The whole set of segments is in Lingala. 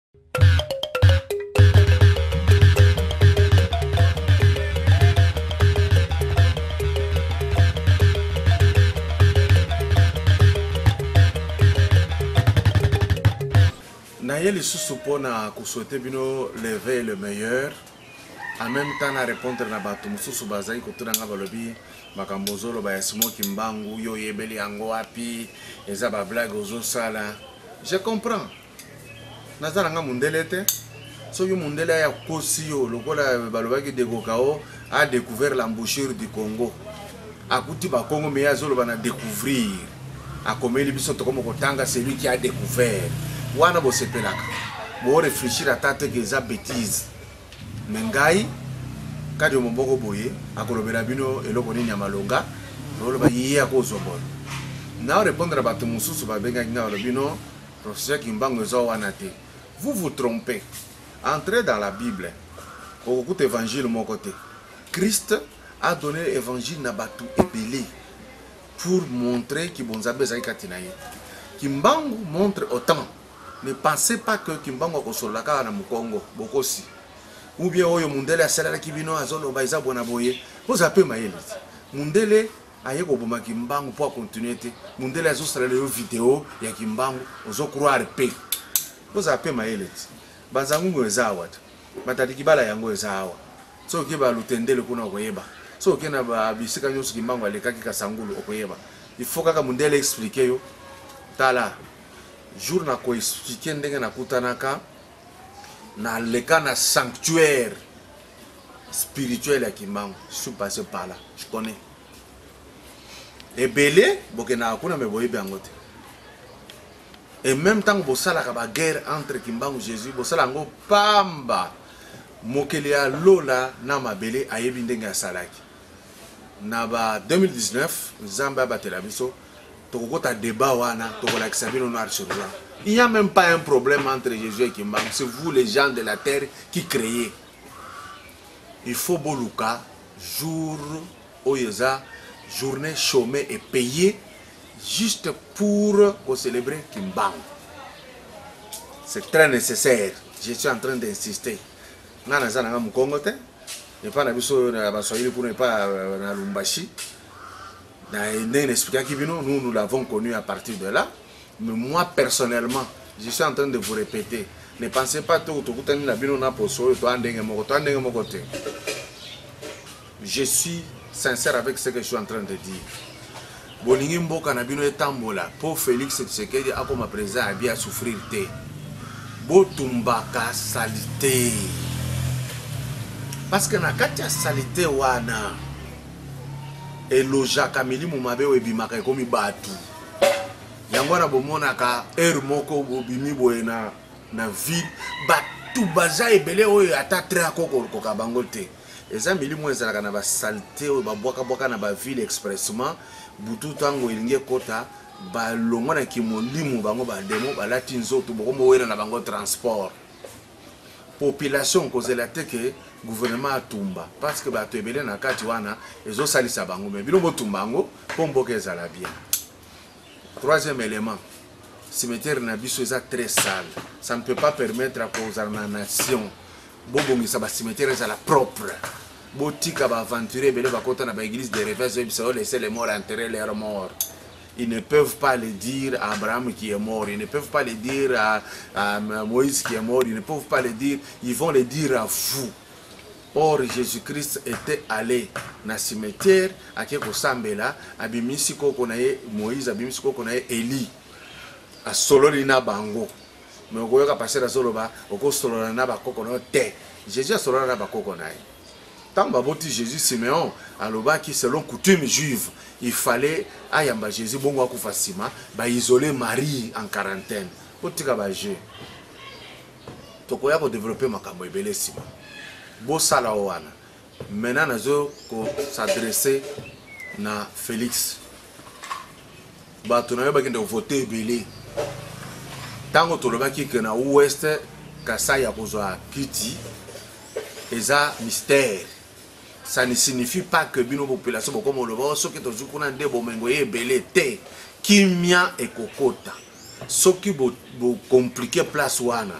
Nayeli Susupona souhaiter bino lever le meilleur. En même temps à répondre na batu mususu bazai kotunanga balobi makambozolo ba Esmo Kimbangu yo yebeli yango wapi eza ba blague ozo sala. Je comprends. Nazalanga mundele te. So yo mundele ya kosi yo lokola balobaki de Gokao a découvert l'embouchure du Congo. Akuti ba Congo mais azolo bana découvrir. Akomeli biso to comme kotanga celui qui a découvert. Wana bo sepelaka. Bo réfléchir à tante que ça bêtise. Mengai kadi omboko boye akolobela bino eloko ni nyamalonga lolo ba yiya ko zobol. Na répondre à batu mususu ba benga ngina bino professeur Kimbangu zo wana te. Vous vous trompez. Entrez dans la Bible. Au côté évangile mon côté. Christ a donné l'évangile na batu ebele pour montrer que bonzabe za katinaye. Kimbangu montre autant. Ne pensez pas que Kimbangu ko solaka na Mukongo bokosi. Ou bien oyo mundele asala kibino azolo baiza bona boye. Vous appelez maïli. Mundele aye ko boma Kimbangu pour continuer te. Mundele azo sala le vidéo ya Kimbangu ozo croire pe. Vous appelez maïli. Bazangu ezawa. Batati kibala yango ezawa. So kiba lutendele kuna koyeba. So kena ba bisika nyoso Kimbangu alekaki kasangulu okoyeba. Il faut kaka mundele expliquer yo. Tala jour na ko expliquer ndenge na kutanaka na leka na sanctuaire spirituel à Kimbangu. Je suis passé par là, je connais. Et belé bokena akuna me boyebi angote. Et même temps bosala ka ba guerre entre Kimbangu Jésus bosala ngo pamba mokeli ya lola na mabele ayebi ndenge asalaki. Na ba 2019 Zamba batela biso tokota débat wana tokolakisa bino noir sur blanc. Il n'y a même pas un problème entre Jésus et Kimbangu. C'est vous les gens de la terre qui créez. Il faut boluka jour oyeza journée chômée et payée juste pour célébrer Kimbangu. C'est très nécessaire. Je suis en train d'insister. Nana zana nga mukongo te. Ne pas na biso na baswahili pour ne pas na Lumbashi. Nous l'avons connu à partir de là. Mais moi personnellement, je suis en train de vous répéter. Ne pensez pas que je suis sincère avec ce que je suis en train de dire. Bolingi mboka na bino etambola pour Félix Tshisekedi akoma président a bien souffrir te. Botumbaka salité. Parce que na katia salité wana eloja kamili mumabe webimaka ekomi batu. Yangwana bomonaka moko bobimi boye na ville batu baza ebele oyo ata très koko koka bango te. Eza milimo ezalaka na ba saleté oyo babwaka na ba ville expressement butu tango elinge kota ba longwa na kimolimu bango ba demo balati nzoto bokomo wera na bango transport. Population kozela te ke gouvernement atumba parce que bato ebele na kati wana ezo salisa bango mais bilombo tumbango pomboka ezala bien. Troisième élément, cimetière Nabiso est très sale. Ça ne peut pas permettre à cause de la nation. Bobongi ça va cimetière est la propre. Botika va aventurer belle va côté na ba église de Réveil ils laisser les morts enterrer leurs morts. Ils ne peuvent pas le dire à Abraham qui est mort, ils ne peuvent pas le dire à Moïse qui est mort, ils ne peuvent pas le dire, ils vont le dire à vous. Or Jésus-Christ était allé dans le cimetière à Kekosambela, à Bimisi Kokonaye, Moïse, à Bimisi Kokonaye, Eli, à Sololina Bango. Mais on va passer à Soloba, au Sololana Bakokono, Té. Jésus a Sololana Bakokonaye. Tant que Jésus Siméon, à l'Oba qui selon coutume juive, il fallait, Ayamba Jésus, bon Fakuma, isoler Marie en quarantaine. Pour te cabager. Tokoya pour développer ma cambo et belessima. Bosala wana. Maintenant nazo ko s'adresser na Félix. Bato na yoba kende voter belé. Tango tolobaki ke na ouest Kasai ya kozwa kiti eza mystère. Ça ne signifie pas que bino population comme le voit ce que tozu kuna nde bomengo ye belé te. Kimia et kokota. Ce qui bo compliqué place wana.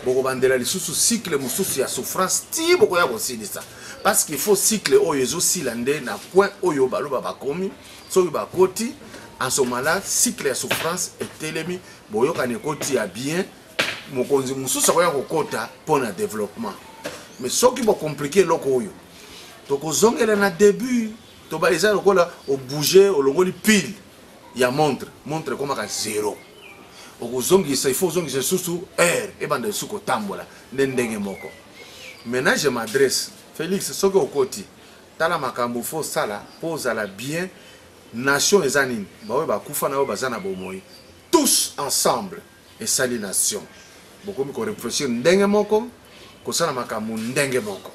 boko bandela lisusu cycle mususu ya souffrance ti boko ya kosilisa parce qu'il faut cycle oyo ezosila nde na point oyo baloba bakomi soki bakoti en ce moment-là cycle ya souffrance etelemi boyokani ekoti ya bien mokonzi mususu akoya kokota mpona développement mais soki bocomplike eloko oyo tokozongela na début toba eza lokola obouge olongoli pile ya montre ekomaka 0 okozongisa il faut ozongisa susu heure ebanda lisusu kotambola nde ndenge moko. Maintenant je m'adresse Félix soki okoti tala makambo fo sala mpo ozala bien nation eza nini baoyo bakufa na oyo baza na bomoi tous ensemble esali nation bokomi korefléchir ndenge moko kosala makambo ndenge moko.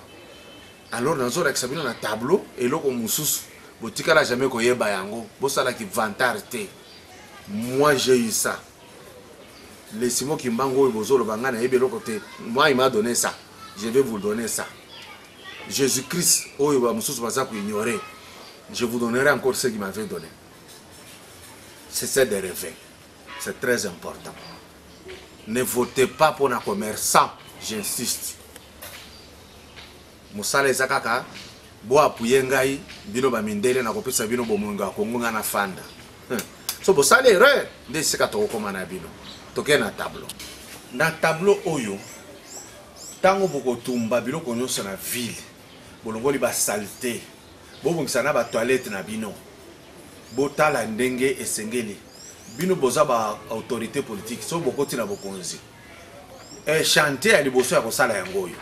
Alors nazolakisa bino na tableau eloko mosusu botikala jamais koyeba yango bosalaki vantard te. Moi j'ai eu ça. Les Simon Kimbango et Bozolo Bangana et Belokote, moi il m'a donné ça. Je vais vous donner ça. Jésus-Christ, oh il va me ignorer. Je vous donnerai encore ce qu'il m'avait donné. C'est ça de rêver. C'est très important. Ne votez pas pour un commerçant, j'insiste. Moussale Zakaka, bo appuyer ngai, bino ba mindele na kopesa bino bomunga kongunga na fanda. So bo sale erreur, de seka to komana bino. Toke na tableau. Na tableau oyo, tango boko tumba biloko nyonso na ville. Bolongoli ba saleté. Bo bongisa na ba toilette na bino. Botala ndenge esengeli. Bino boza ba autorité politique. So boko tina bokonzi. Chanter à liboso ya kosala yango oyo.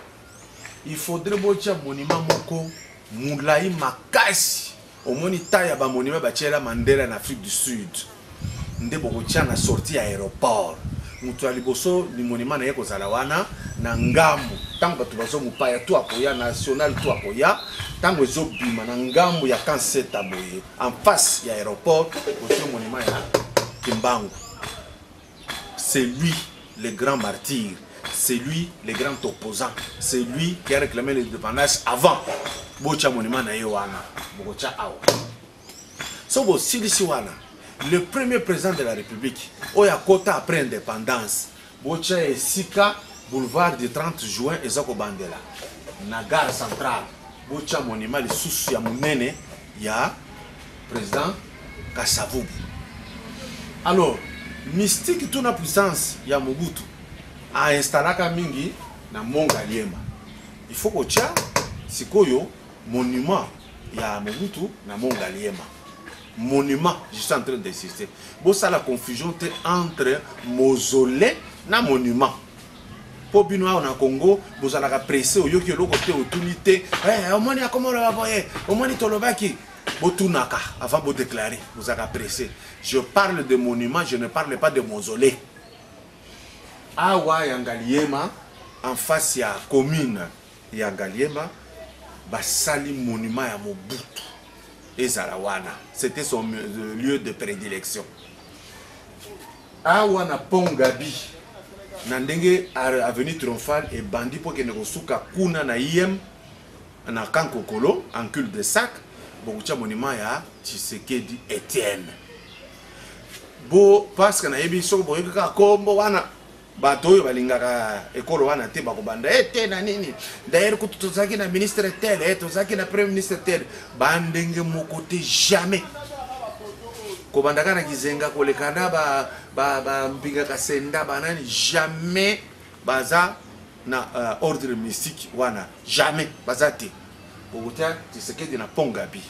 Il faudrait botia monument moko moulai makasi. Omoni taya ba monument ba tiela Mandela en Afrique du Sud. Nde boko tia na sortie à aéroport. Mutu ya liboso ni monument na yeko zalawana na ngambu. Tango batu bazo mupaya tu apoya national tu apoya. Tango ezo bima na ngambu ya Kanseta boye. En face ya aéroport, botia monument ya Kimbangu. C'est lui le grand martyr. C'est lui le grand opposant. C'est lui qui a réclamé l'indépendance avant. Bocha monument na yewana. Bocha awa. So bo silisi wana. Le premier président de la République, Oya Kota après l'indépendance, Bocha et Sika, boulevard du 30 juin, et Zako Bandela. Na gare centrale, Bocha monument, le sous ya munene, ya président Kassavubu. Alors, mystique toute la puissance, ya Mobutu, a installé Kamingi na Mongaliema. Il faut que tia sikoyo monument ya Mobutu na Mongaliema. Monument, je suis en train d'insister. Bon, ça la confusion entre mausolée et monument. Pour bino na Congo, vous allez apprécier au yoki loko te autunité. Eh, au moins il y a comment le voyer, au moins il tolobaki. Botunaka avant de déclarer, vous allez apprécier. Je parle de monument, je ne parle pas de mausolée. Awa Yangaliema, en face ya commune Yangaliema, basali monument ya Mobutu. Et Zarawana, c'était son lieu de prédilection. Awana Pongabi, Nandenge avenue Triomphale et Bandi pour que ne resuka kuna na IM na Kankokolo en culte de sac, Bokucha monument ya Tshisekedi Etienne. Bo parce que na yebi soko boyeka kombo wana batoyo balingaka ekolo wana te bakobanda ete na nini d'ailleurs ko tozaki na ministre tel tozaki na premier ministre tel bandenge moko te jamais kobandaka na kizenga kolekana ba mbinga kasenda banani jamais baza na ordre mystique wana jamais baza te bokuta Tshisekedi na Pongabi.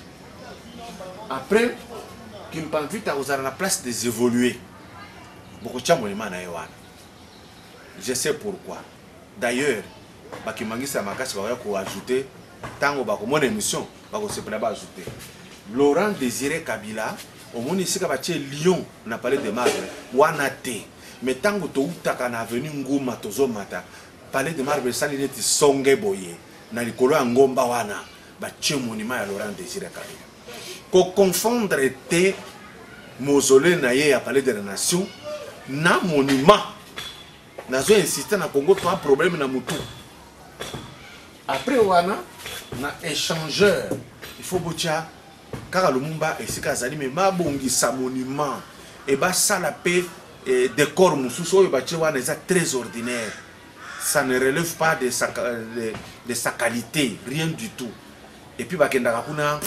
Après Kimpanvita ozala na place des évoluer bokucha monument na yewana. Je sais pourquoi. D'ailleurs, Bakimangisa Makasi va ajouter, tant que mon émission, se peut ajouter. Laurent Désiré Kabila, au monde ici, Lyon, on a parlé de marbre, Wanate. Mais tant que tu as venu Ngouma, Tozomata, parler de marbre, ça n'est pas Songe Boye, na likolo Ngomba Wana, Baché monument à Laurent Désiré Kabila. Qu'on confondre tes mausolées naïe à parler de la nation, na monument. Nazo insisté na Congo pas problème na mutu. Après wana na échangeur, il faut botia kaka Lumumba et sika zali mais mabongi sa monument et ba sala pe décor mususu oyo batie wana eza très ordinaire. ça ne relève pas de sa qualité, rien du tout. Et puis bakendaka kuna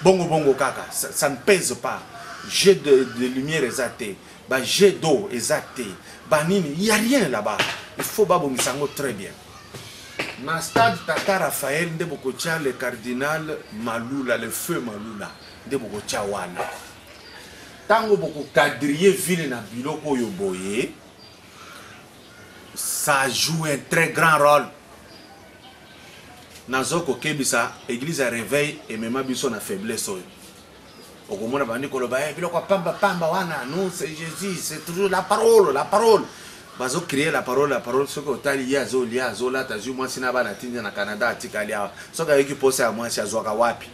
bongo bongo kaka, ça ne pèse pas. Jet de lumière exaté, jet d'eau exaté, banini, il y a rien là-bas. Il faut babongisango très bien. Dans le stade Tata Raphaël, le cardinal Malula, le feu Malula, wana. Tango boko quadriller ville na biloko yo boye, ça joue un très grand rôle. Nazoko kebisa, église a réveil et même biso na faiblesse oyo. Okomona bandi koloba biloko pamba pamba wana, non c'est Jésus, c'est toujours la parole, la parole. Bazo créer la parole, ce que otali yazo lia zola tazu moi sina bana tinda na Canada atikali awa. Soka yeki pose à moi sia zoka wapi.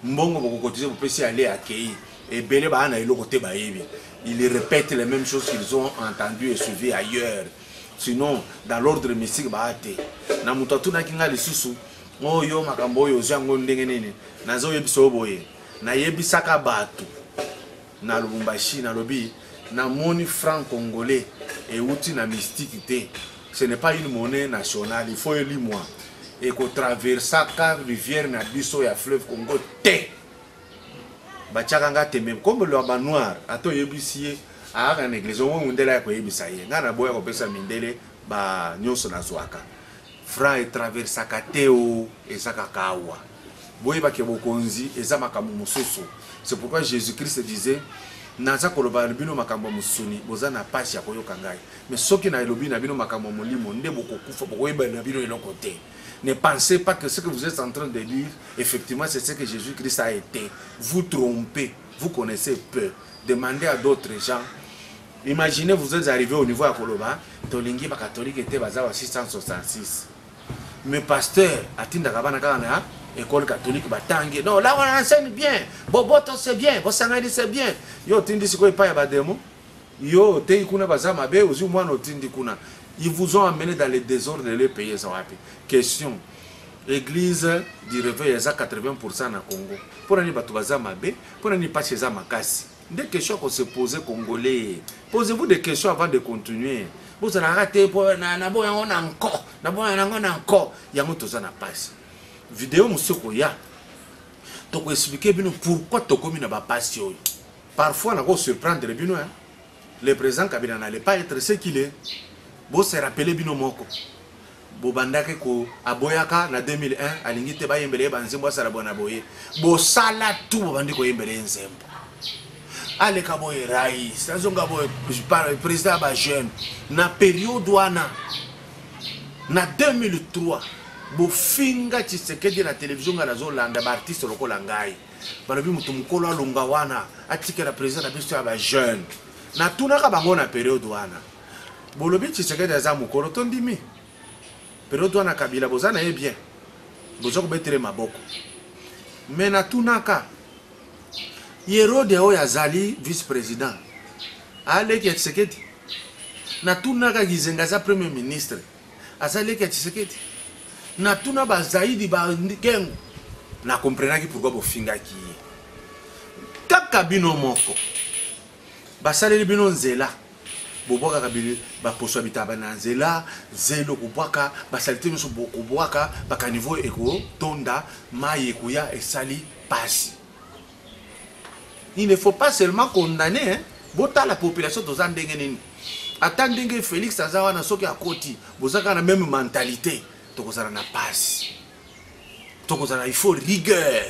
Mbongo boko kotize pour pesi aller accueillir et belé ba na iloko te ba yebi. Ils répètent les mêmes choses qu'ils ont entendu et suivi ailleurs. Sinon dans l'ordre mystique ba ate. Na muto tuna kinga lisusu. Oh yo makambo yo zango ndenge nini. Nazo yebiso boye. Na yebisaka batu. Na Lubumbashi na lobi na moni franc congolais et outil na mystique. Ce n'est pas une monnaie nationale, il faut élire moi. Et qu'on traverse la rivière na biso ya fleuve Congo te. Bachakanga temem comme le bas noir, ato yebisie a une église on ndela ko yebisa ye. Ngana boya ko pesa mindele ba nyonso na zwaka. Franc et traverse kateo et sakakawa. Boye ba ke bokonzi eza makamu mususu. C'est pourquoi Jésus-Christ disait naza koloba bino makambo musuni boza na pasi ya koyoka ngai mais soki na elobi na bino makambo molimo nde bokokufa bokoyeba na bino eloko te. Ne pensez pas que ce que vous êtes en train de lire effectivement c'est ce que Jésus-Christ a été. Vous trompez, vous connaissez peu. Demandez à d'autres gens. Imaginez vous êtes arrivé au niveau à Koloba tolingi ba catholique était baza 666 mais pasteur atinda kabana kana école catholique batangi non là on enseigne bien boboto c'est bien bosangani c'est bien yo tindi siko epa ya bademo yo te kuna bazama be ozu mwana otindi kuna ils vous ont amené dans les désordres de les pays ça wapi. Question église du réveil à 80% na Congo pour ani batu bazama be pour ani pas chez makasi des questions qu'on se pose congolais. Posez-vous des questions avant de continuer. Vous allez rater pour na boya on encore na boya on encore yango tozana passe vidéo musoko ya toko expliquer bino pourquoi tokomi na ba passion. Parfois na ko surprendre bino hein. Le président Kabila n'allait pas être ce qu'il est. Bo se rappeler bino moko. Bo bandake ko aboyaka na 2001 alingite ba yembele banzimbo sala bona boye. Bo sala tout bo bandiko yembele nzembo. Ale kaboye rais, azonga boye président ba jeune na période wana na 2003 bo finga Tshisekedi na télévision ngala zo landa ba artiste lokola ngai balobi mutu mukolo alonga wana atikela président na biso ya ba jeune na tunaka bango na période wana bolobi Tshisekedi aza mukolo tondimi période wana Kabila bozana ye bien bozo ko betere maboko mais na tunaka Yerode oyo azali vice-président aleki ya Tshisekedi na tunaka Gizenga za premier ministre azaleki ya Tshisekedi na tuna bazaidi ba kengo na comprenaki pourquoi bofingaki kaka bino moko basaleli bino nzela boboka kabili baposo bitaba na nzela zelo kubwaka basalite miso bokubwaka baka niveau eko tonda mai ekuya esali pasi. Il ne faut pas seulement condamner, hein. Bota la population de Zandengeni. Attendez que Félix Azawa na soki à côté, vous avez la même mentalité. Tokozana na passe. Tokozana il faut rigueur.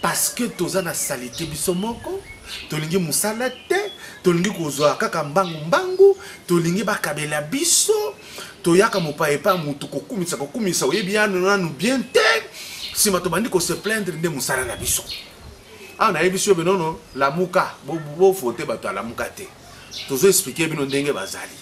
Parce que tozana salité bisomoko, tolingi musalate, tolingi kozwa kaka mbangu, tolingi bakabela biso, toyaka mopaepa mutu kokumisa oyebi anu bien te. Si matobandi ko se plaindre de musala na biso. Ah, on a évidemment benono la muka bo fote bato la muka te. Tozo expliquer bino ndenge bazali.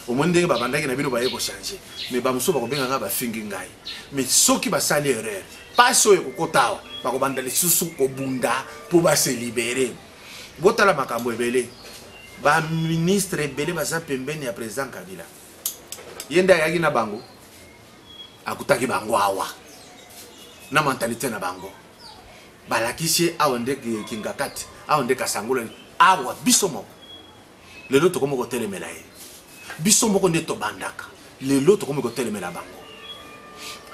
Au moins ndenge babandaki na bino ba yeko changer. Mais ba muso ba ko benga ba fingi ngai. Mais soki ba sali erreur. Pas so yeko kotawa. Ba ko bandali susu ko bunda pour ba se libérer. Botala makambo ebele. Ba ministre ebele baza pembeni ya président Kabila. Yenda yaki na bango. Akutaki bango awa. Na mentalité na bango. Balakisi awande kingakati awande kasangula awa biso moko lelo to komo ko telemela ye biso moko nde to bandaka les lots comme côté le melabango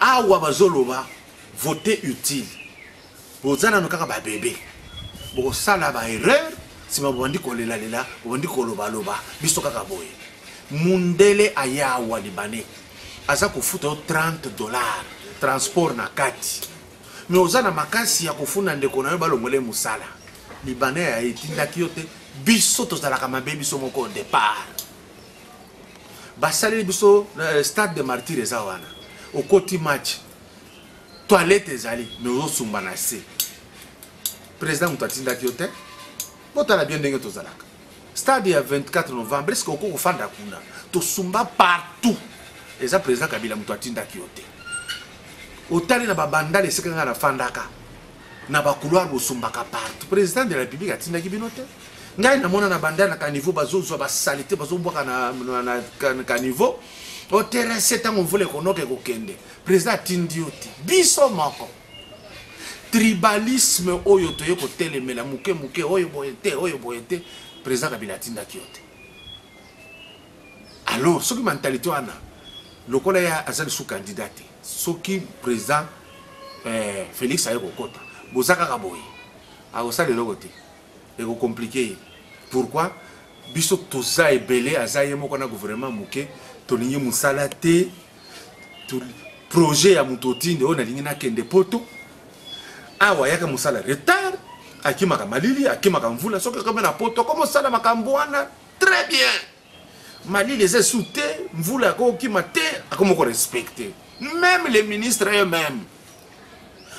awa bazoloba voter utile bozana no kaka ba bébé bo sala ba erreur si ma bondi ko lela bondi ko loba biso kaka boye mundele ayawa libanais aza kofuta $30 transport na kati mais ozana makasi ya kofuna ndeko na yo balongole musala libanais ya etindaki yo te biso tozalaka mabe biso moko au départ basali biso stade de martyr eza wana okoti match toilette ezali mais ozosumba na se président mutu atindaki yo te botala bien ndenge tozalaka stade ya 24 novembre eske oko kofanda kuna tosumba partout eza président Kabila mutu atindaki yo te otali na babandale esika nga na fandaka na bakouloir bosumbaka partout président de la république atindaki bino te ngai namona na bandale na caniveau bazozwa basalite bazobwaka na caniveau oterese ntango mvula ekonoka ekokende président atindi yo te biso moko tribalisme oyo toye kotelemela muke oyo boye te président Kabila atindaki yo te alors soki mentalité wana lokola ya azali sous candidat te soki président Félix aye kokota boza kaka boye akosala eloko te ekocomplike pourquoi biso toza ebele aza ye moko na gouvernement moke tolingi mosala te projet ya moto otinde oyo nalingi nakende poto awa yaka mosala retard akimaka malili akimaka mvula soki akome na poto komosala makambo wana très bien malili eza esu te mvula akokima te akomoko respecte même les ministres eux-mêmes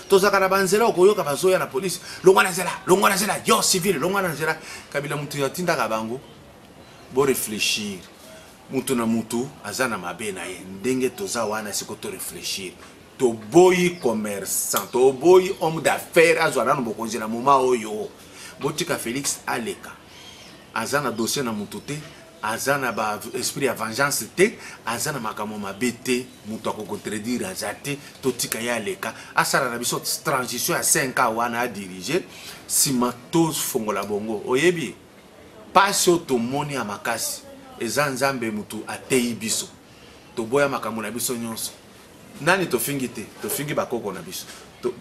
tozaka na banzela okoyoka bazoya na police longwa na nzela yo civil longwa na nzela Kabila mutu yatindaka bango bo réfléchir mutu na mutu aza na mabe na ye ndenge toza wana siko to réfléchir to boyi commerçant to boyi homme d'affaires azwala no bokonzi na moma oyo botika Félix aleka aza na dossier na mutu te aza na ba esprit ya vengeance te aza na makambo mabe te mutu akokontredire aza te totika ye aleka asala na biso transition ya 5 ans wana adirige nsima tofongola bongo oyebi pasi oyo tomoni ya makasi eza nzambe mutu ateyi biso toboya makambo na biso nyonso nani tofingi te tofingi bakoko na biso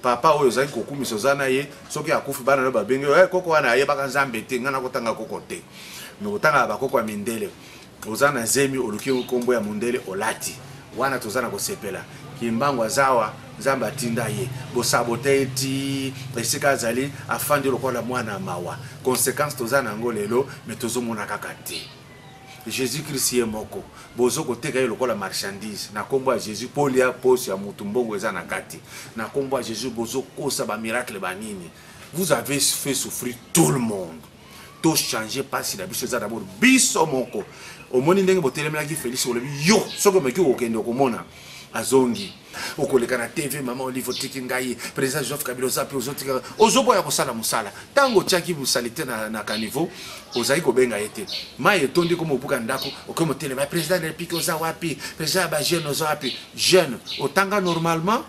papa oyo ozali kokumisa oza na ye soki akufi bana no babenge koko wana ayebaka nzambe te ngai nakotanga koko te me kotanga bakoko ya mindele oza na zemi oluki nkombo ya mondele olati wana toza na kosepela kimbango azawa nzambe atinda ye bosabote eti esika azali afandi lokola mwana mawa conséquence toza nango lelo me tozomona kaka te Jésus Christ ye moko bozo koteka ye lokola marchandise na kombo ya Jésus polia posi ya mutu mbongo eza na kati na kombo ya Jésus bozo kosa ba miracle banini vous avez fait souffrir tout le monde to changer pas si la biso za d'abord biso moko omoni ndenge botelemelaki Félix olobi yo soko meki okende komona azongi okoleka na TV mama olive tiki ngai président Joseph Kabila zapi ozotika ozoboya kosala musala tango tiaki busalite na caniveau ozali kobenga ete mai etondi komo buka ndako okomotele ba président de république oza wapi président ba jeune oza wapi jeune otanga normalement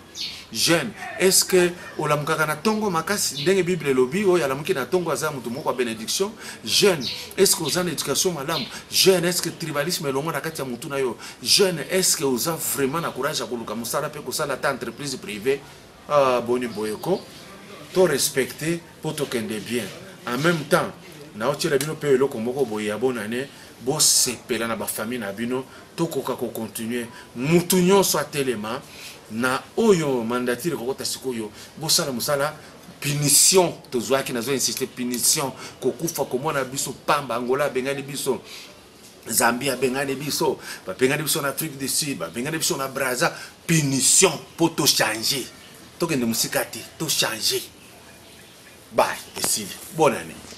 jeune est-ce que olamukaka na tongo makasi ndenge bible lobi oyo alamuki na tongo aza mutu moko bénédiction jeune est-ce que oza na éducation malamu jeune est-ce que tribalisme elongo na kati ya mutu na yo jeune est-ce que oza vraiment na courage ya koluka musala pe kosala ta entreprise privée boni boyeko to respecter pour to kende bien en même temps na otiela bino pe eloko moko boye ya bonane bo sepela na ba famille na bino to koka ko continuer mutu nyonso atelema na oyo mandatire kokota sikoyo bosala musala punition tozwaki nazo insister punition kokufa komona biso pamba Angola bengani biso Zambia bengani biso bengani biso na Afrique du Sud bengani biso na Brazza punition pour to changer to kende musikati to changer bye ici bonne année.